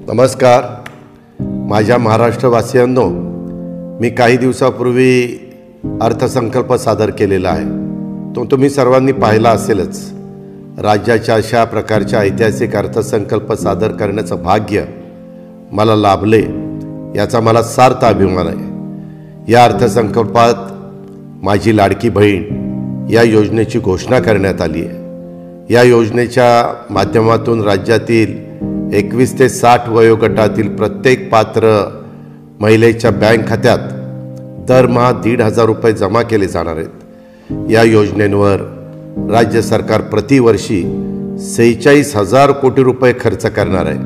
नमस्कार. माझ्या महाराष्ट्रवासियांनो, मी काही दिवसापूर्वी अर्थसंकल्प सादर केलेला आहे. तो तुम्ही सर्वांनी पाहिला असेलच. राज्याच्या अशा प्रकारच्या ऐतिहासिक अर्थसंकल्प सादर करण्याचं भाग्य मला लाभले याचा मला सार्थ अभिमान आहे. या अर्थसंकल्पात माझी लाडकी बहीण या योजनेची घोषणा करण्यात आली आहे. या योजनेच्या माध्यमातून राज्यातील 21 ते 60 वयोगटातील प्रत्येक पात्र महिलेच्या बँक खात्यात दरमहा 1,500 रुपये जमा केले जाणार आहेत. या योजनेवर राज्य सरकार प्रतिवर्षी 46,000 कोटी रुपये खर्च करणार आहे.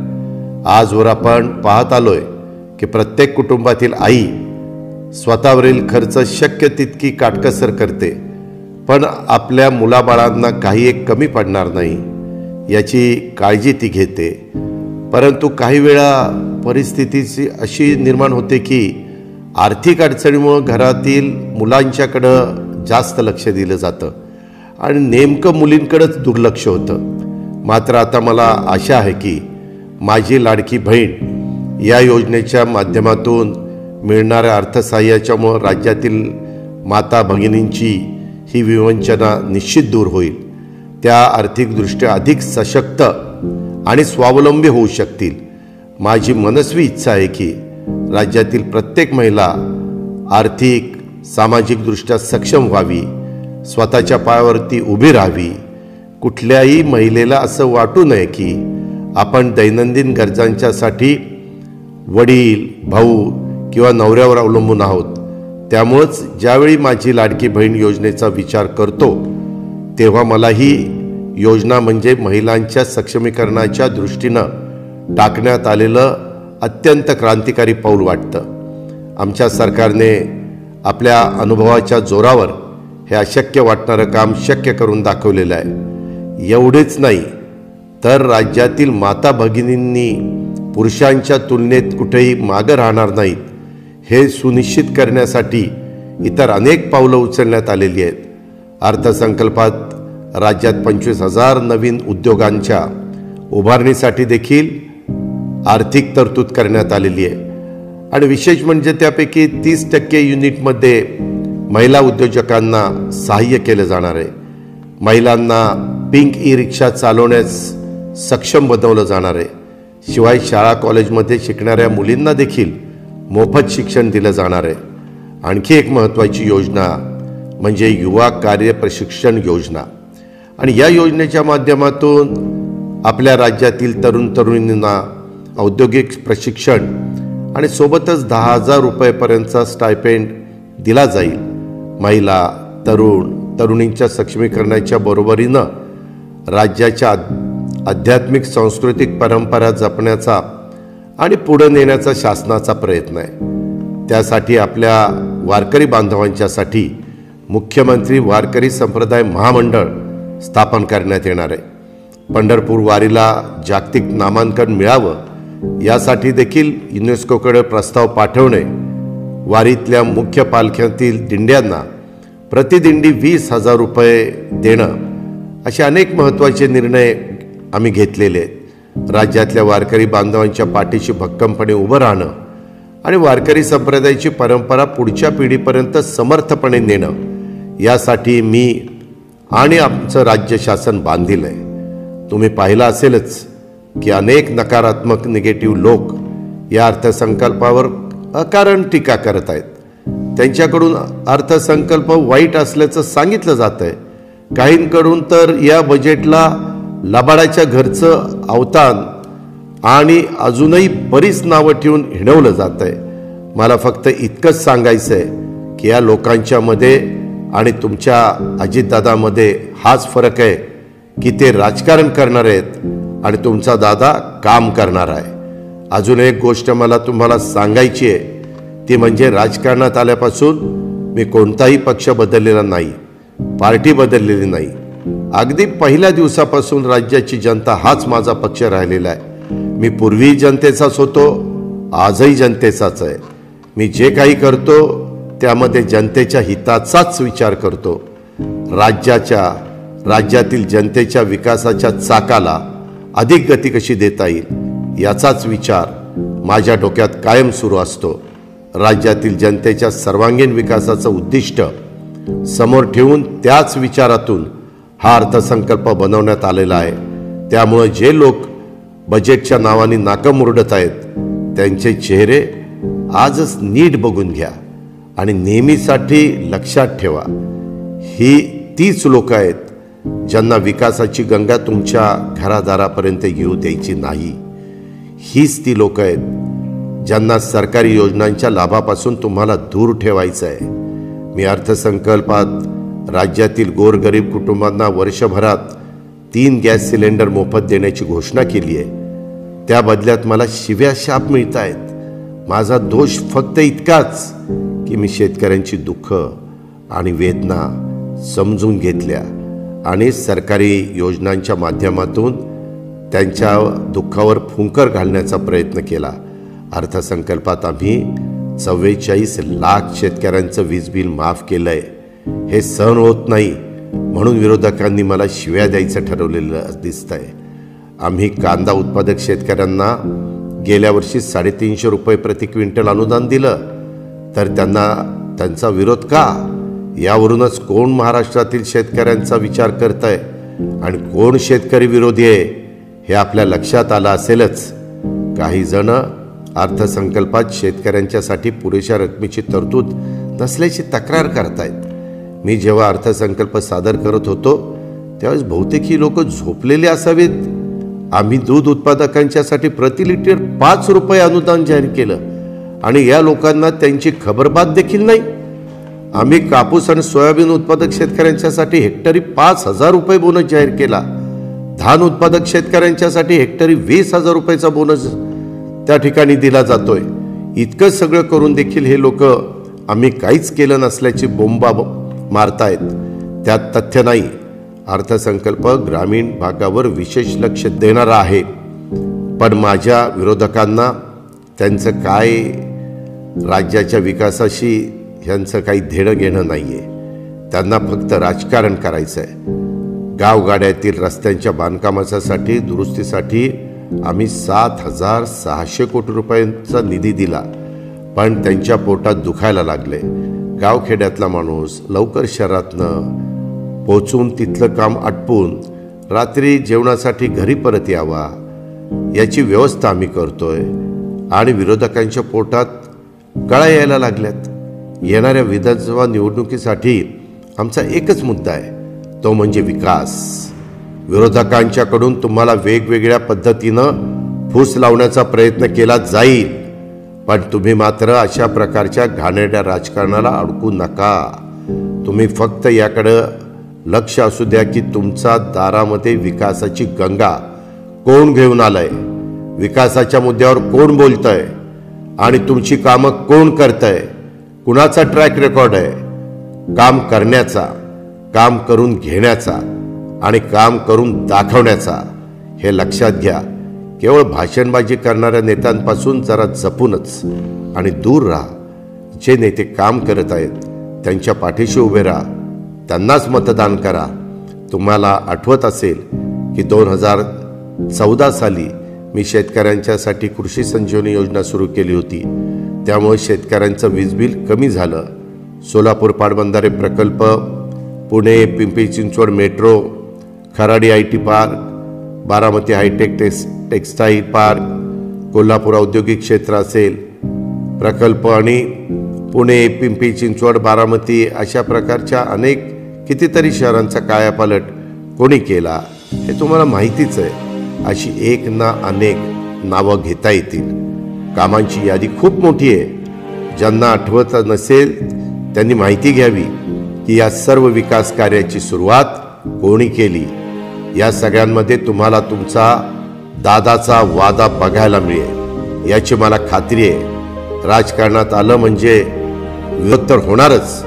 आजवर आपण पाहत आलोय की प्रत्येक कुटुंबातील आई स्वतःवरील खर्च शक्य तितकी काटकसर करते, पण आपल्या मुलाबाळांना काही एक कमी पडणार नाही याची काळजी ती घेते. परंतु काही वेळा परिस्थितीची अशी निर्माण होते की आर्थिक अडचणीमुळे घरातील मुलांच्याकडं जास्त लक्ष दिलं जातं आणि नेमकं मुलींकडेच दुर्लक्ष होतं. मात्र आता मला आशा आहे की माझी लाडकी बहीण या योजनेच्या माध्यमातून मिळणाऱ्या अर्थसहाय्याच्यामुळं राज्यातील माता भगिनींची ही विवंचना निश्चित दूर होईल. त्या आर्थिकदृष्ट्या अधिक सशक्त आणि स्वावलंबी होऊ शकतील. माझी मनस्वी इच्छा आहे की राज्यातील प्रत्येक महिला आर्थिक सामाजिकदृष्ट्या सक्षम व्हावी, स्वतःच्या पायावरती उभी राहावी. कुठल्याही महिलेला असं वाटू नये की आपण दैनंदिन गरजांच्यासाठी वडील, भाऊ किंवा नवऱ्यावर अवलंबून आहोत. त्यामुळंच ज्यावेळी माझी लाडकी बहीण योजनेचा विचार करतो तेव्हा मला ही योजना म्हणजे महिलांच्या सक्षमीकरणाच्या दृष्टीनं टाकण्यात आलेलं अत्यंत क्रांतिकारी पाऊल वाटतं. आमच्या सरकारने आपल्या अनुभवाच्या जोरावर हे अशक्य वाटणारं काम शक्य करून दाखवलेलं आहे. एवढेच नाही तर राज्यातील माता भगिनींनी पुरुषांच्या तुलनेत कुठेही मागं राहणार नाहीत हे सुनिश्चित करण्यासाठी इतर अनेक पावलं उचलण्यात आलेली आहेत. अर्थसंकल्पात राज्यात 25,000 नवीन उद्योगांच्या उभारणीसाठी देखील आर्थिक तरतूद करण्यात आलेली आहे. आणि विशेष म्हणजे त्यापैकी 30% युनिटमध्ये महिला उद्योजकांना सहाय्य केलं जाणार आहे. महिलांना पिंक ई रिक्षा चालवण्यास सक्षम बनवलं जाणार आहे. शिवाय शाळा कॉलेजमध्ये शिकणाऱ्या मुलींना देखील मोफत शिक्षण दिलं जाणार आहे. आणखी एक महत्त्वाची योजना म्हणजे युवा कार्य प्रशिक्षण योजना. आणि या योजनेच्या माध्यमातून आपल्या राज्यातील तरुण तरुणींना औद्योगिक प्रशिक्षण आणि सोबतच 10,000 रुपयेपर्यंतचा स्टायपेंड दिला जाईल. महिला तरुणींच्या सक्षमीकरणाच्या बरोबरीनं राज्याच्या आध्यात्मिक सांस्कृतिक परंपरा जपण्याचा आणि पुढे नेण्याचा शासनाचा प्रयत्न आहे. त्यासाठी आपल्या वारकरी बांधवांच्यासाठी मुख्यमंत्री वारकरी संप्रदाय महामंडळ स्थापन करण्यात येणार आहे. पंढरपूर वारीला जागतिक नामांकन मिळावं यासाठी देखील युनेस्कोकडे प्रस्ताव पाठवणे, वारीतल्या मुख्य पालख्यातील दिंड्यांना प्रतिदिंडी 20,000 रुपये देणं असे अनेक महत्त्वाचे निर्णय आम्ही घेतलेले आहेत. राज्यातल्या वारकरी बांधवांच्या पाठीशी भक्कमपणे उभं राहणं आणि वारकरी संप्रदायाची परंपरा पुढच्या पिढीपर्यंत समर्थपणे नेणं यासाठी मी आणि आमचं राज्य शासन बांधील आहे. तुम्ही पाहिलं असेलच की अनेक नकारात्मक निगेटिव्ह लोक या अर्थसंकल्पावर अकारण टीका करत आहेत. त्यांच्याकडून अर्थसंकल्प वाईट असल्याचं सांगितलं जात आहे. काहींकडून तर या बजेटला लबाडाच्या घरचं अवतान आणि अजूनही बरीच नावं ठेवून हिणवलं जात आहे. मला फक्त इतकंच सांगायचं आहे की या लोकांच्यामध्ये आणि तुमच्या अजितदादामध्ये हाच फरक आहे की ते राजकारण करणार आहेत आणि तुमचा दादा काम करणार आहे. अजून एक गोष्ट मला तुम्हाला सांगायची आहे, ती म्हणजे राजकारणात आल्यापासून मी कोणताही पक्ष बदललेला नाही, पार्टी बदललेली नाही. अगदी पहिल्या दिवसापासून राज्याची जनता हाच माझा पक्ष राहिलेला आहे. मी पूर्वी जनतेचाच होतो, आजही जनतेचाच आहे. मी जे काही करतो त्यामध्ये जनतेच्या हिताचाच विचार करतो. राज्यातील जनतेच्या विकासाच्या चाकाला अधिक गती कशी देता येईल याचाच विचार माझ्या डोक्यात कायम सुरू असतो. राज्यातील जनतेच्या सर्वांगीण विकासाचं उद्दिष्ट समोर ठेवून त्याच विचारातून हा अर्थसंकल्प बनवण्यात आलेला आहे. त्यामुळे जे लोक बजेटच्या नावाने नाकं मुरडत आहेत त्यांचे चेहरे आजच नीट बघून घ्या आणि नेहमीसाठी लक्षात ठेवा. ही तीच लोक आहेत ज्यांना विकासाची गंगा तुमच्या घरादारापर्यंत येऊ द्यायची नाही. हीच ती लोक आहेत ज्यांना सरकारी योजनांच्या लाभापासून तुम्हाला दूर ठेवायचं आहे. मी अर्थसंकल्पात राज्यातील गोरगरीब कुटुंबांना वर्षभरात 3 गॅस सिलेंडर मोफत देण्याची घोषणा केली आहे. त्या बदल्यात मला शिव्या शाप मिळत आहेत. माझा दोष फक्त इतकाच की मी शेतकऱ्यांची दुःख आणि वेदना समजून घेतल्या आणि सरकारी योजनांच्या माध्यमातून त्यांच्या दुःखावर फुंकर घालण्याचा प्रयत्न केला. अर्थसंकल्पात आम्ही 44 लाख शेतकऱ्यांचं वीज बिल माफ केलंय. हे सहन होत नाही म्हणून विरोधकांनी मला शिव्या द्यायचं ठरवलेलं दिसतंय. आम्ही कांदा उत्पादक शेतकऱ्यांना गेल्या वर्षी 350 रुपये प्रति क्विंटल अनुदान दिलं तर त्यांचा विरोध का? यावरूनच कोण महाराष्ट्रातील शेतकऱ्यांचा विचार करतंय आणि कोण शेतकरी विरोधी आहे हे आपल्या लक्षात आलं असेलच. काही जण अर्थसंकल्पात शेतकऱ्यांच्यासाठी पुरेशा रकमेची तरतूद नसल्याची तक्रार करतायत. मी जेव्हा अर्थसंकल्प सादर करत होतो त्यावेळेस बहुतेक ही लोक झोपलेले असावेत. आम्ही दूध उत्पादकांच्यासाठी प्रति लिटर 5 रुपये अनुदान जाहीर केलं आणि या लोकांना त्यांची खबरबात देखील नाही. आम्ही कापूस आणि सोयाबीन उत्पादक शेतकऱ्यांच्यासाठी हेक्टरी 5,000 रुपये बोनस जाहीर केला. धान उत्पादक शेतकऱ्यांच्यासाठी हेक्टरी 20,000 रुपयाचा बोनस त्या ठिकाणी दिला जातोय. इतकं सगळं करून देखील हे लोक आम्ही काहीच केलं नसल्याची बोंबा मारतायत. त्यात तथ्य नाही. अर्थसंकल्प ग्रामीण भागावर विशेष लक्ष देणारा आहे, पण माझ्या विरोधकांना त्यांचं काय राज्याच्या विकासाशी ह्यांचं काही देणं घेणं नाही आहे. त्यांना फक्त राजकारण करायचं आहे. गावगाड्यातील रस्त्यांच्या बांधकामासाठी दुरुस्तीसाठी आम्ही 7,600 कोटी रुपयांचा निधी दिला, पण त्यांच्या पोटात दुखायला लागले. गावखेड्यातला माणूस लवकर शहरातनं पोचून तिथलं काम आटपून रात्री जेवणासाठी घरी परत यावा याची व्यवस्था आम्ही करतोय आणि विरोधकांच्या पोटात गळा यायला लागल्यात. येणाऱ्या विधानसभा निवडणुकीसाठी आमचा एकच मुद्दा आहे, तो म्हणजे विकास. विरोधकांच्याकडून तुम्हाला वेगवेगळ्या पद्धतीनं फूस लावण्याचा प्रयत्न केला जाईल, पण तुम्ही मात्र अशा प्रकारच्या घाणेरड्या राजकारणाला अडकू नका. तुम्ही फक्त याकडं लक्ष असू द्या की तुमच्या दारामध्ये विकासाची गंगा कोण घेऊन आलंय, विकासाच्या मुद्द्यावर कोण बोलतंय आणि तुमची कामं कोण करतंय, कुणाचा ट्रॅक रेकॉर्ड आहे काम करण्याचा, काम करून घेण्याचा आणि काम करून दाखवण्याचा. हे लक्षात घ्या. केवळ भाषणबाजी करणाऱ्या नेत्यांपासून जरा जपूनच आणि दूर राहा. जे नेते काम करत आहेत त्यांच्या पाठीशी उभे राहा, त्यांनाच मतदान करा. तुम्हाला आठवत असेल की 2014 साली मी शेतकऱ्यांच्यासाठी कृषी संजीवनी योजना सुरू केली होती. त्यामुळे शेतकऱ्यांचं वीज बिल कमी झालं. सोलापूर पाटबंधारे प्रकल्प, Pune Pimpri Chinchwad metro, Kharadi IT park, Baramati hi-tech textile park, Kolhapur औद्योगिक क्षेत्र असेल प्रकल्प आणि पुणे पिंपरी चिंचवड बारामती अशा प्रकारच्या अनेक कितीतरी शहरांचा कायापालट कोणी केला हे तुम्हाला माहितीच आहे. अशी एक ना अनेक नावं घेता येतील. कामांची यादी खूप मोठी आहे. ज्यांना आठवत नसेल त्यांनी माहिती घ्यावी की या सर्व विकास कार्याची सुरुवात कोणी केली. या सगळ्यांमध्ये तुम्हाला तुमचा दादाचा वादा बघायला मिळेल याची मला खात्री आहे. राजकारणात आलं म्हणजे विरोध तर होणारच.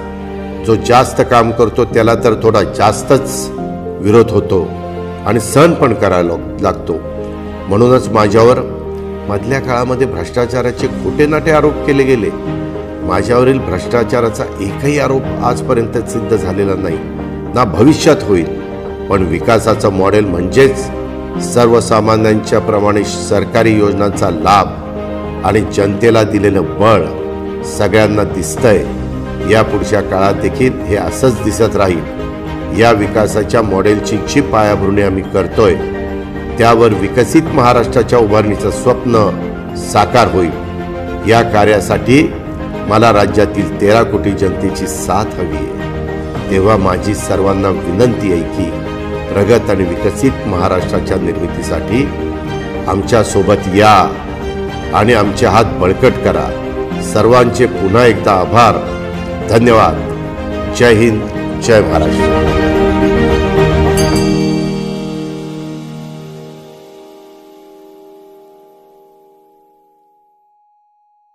जो जास्त काम करतो त्याला तर थोडा जास्तच विरोध होतो आणि सहन पण करायला लागतो. म्हणूनच माझ्यावर मधल्या काळामध्ये भ्रष्टाचाराचे खोटे नाटे आरोप केले गेले. माझ्यावरील भ्रष्टाचाराचा एकही आरोप आजपर्यंत सिद्ध झालेला नाही, ना भविष्यात होईल. पण विकासाचं मॉडेल म्हणजेच सर्वसामान्यांच्या प्रमाणे सरकारी योजनांचा लाभ आणि जनतेला दिलेलं बळ सगळ्यांना दिसतंय. या पुढच्या काळात देखील हे असंच दिसत राहील. या विकासाच्या मॉडेलची जी पायाभरणी आम्ही करतोय त्यावर विकसित महाराष्ट्राच्या उभारणीचं स्वप्न साकार होईल. या कार्यासाठी मला राज्यातील 13 कोटी जनतेची साथ हवी आहे. तेव्हा माझी सर्वांना विनंती आहे की प्रगत आणि विकसित महाराष्ट्राच्या निर्मितीसाठी आमच्या सोबत या आणि आमचे हात बळकट करा. सर्वांचे पुन्हा एकदा आभार. धन्यवाद. जय हिंद, जय महाराष्ट्र.